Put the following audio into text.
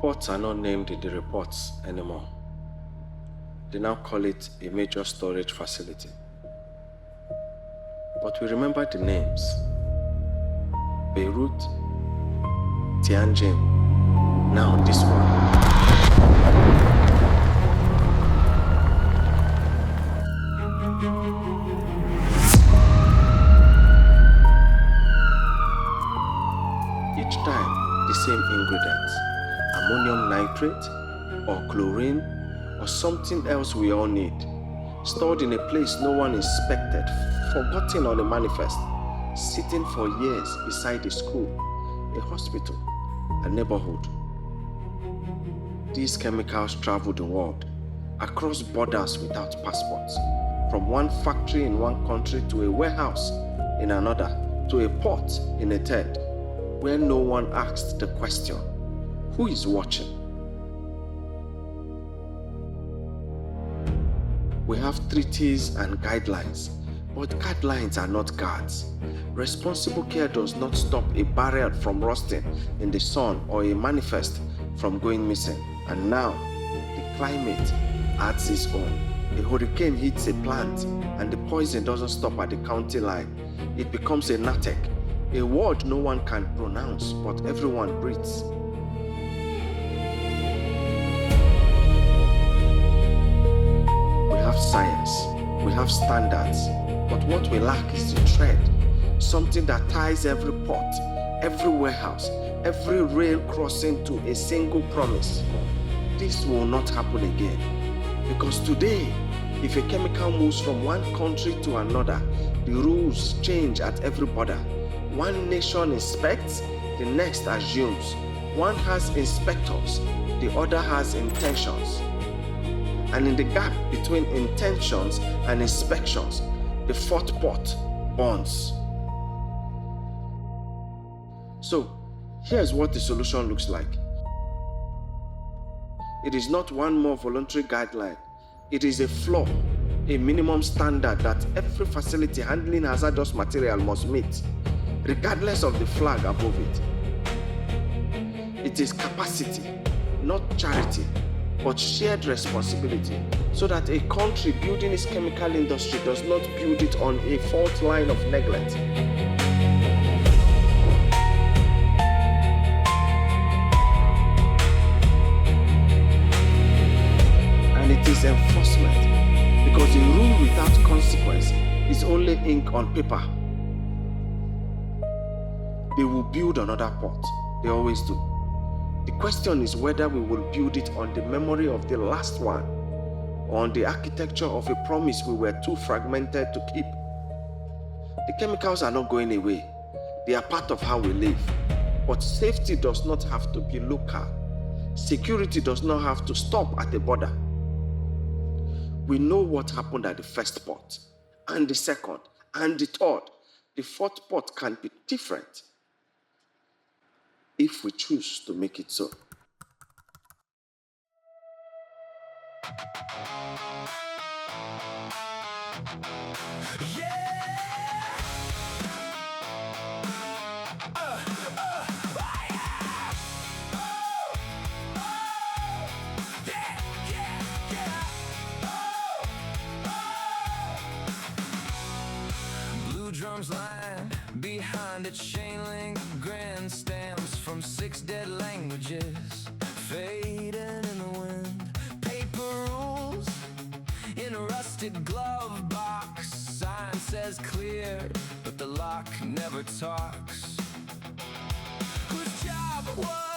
Ports are not named in the reports anymore. They now call it a major storage facility. But we remember the names: Beirut, Tianjin, now this one. Each time, the same ingredients: ammonium nitrate, or chlorine, or something else we all need, stored in a place no one inspected, forgotten on a manifest, sitting for years beside a school, a hospital, a neighborhood. These chemicals travel the world, across borders without passports, from one factory in one country to a warehouse in another, to a port in a third, where no one asked the question, who is watching? We have treaties and guidelines, but guidelines are not guards. Responsible care does not stop a barrel from rusting in the sun or a manifest from going missing. And now, the climate adds its own. A hurricane hits a plant and the poison doesn't stop at the county line. It becomes a natek, a word no one can pronounce, but everyone breathes. We have science, we have standards, but what we lack is the thread, something that ties every port, every warehouse, every rail crossing to a single promise. This will not happen again, because today, if a chemical moves from one country to another, the rules change at every border. One nation inspects, the next assumes. One has inspectors, the other has intentions. And in the gap between intentions and inspections, the fourth pot burns. So, here's what the solution looks like. It is not one more voluntary guideline. It is a flaw, a minimum standard that every facility handling hazardous material must meet, regardless of the flag above it. It is capacity, not charity, but shared responsibility, so that a country building its chemical industry does not build it on a fault line of neglect. And it is enforcement, because a rule without consequence is only ink on paper. They will build another port. They always do. The question is whether we will build it on the memory of the last one, or on the architecture of a promise we were too fragmented to keep. The chemicals are not going away. They are part of how we live. But safety does not have to be local. Security does not have to stop at the border. We know what happened at the first port, and the second, and the third. The fourth port can be different, if we choose to make it so. Blue drums line behind a chain link grandstands from 6 dead languages, fading in the wind. Paper rules in a rusted glove box. Sign says clear, but the lock never talks. Whose job was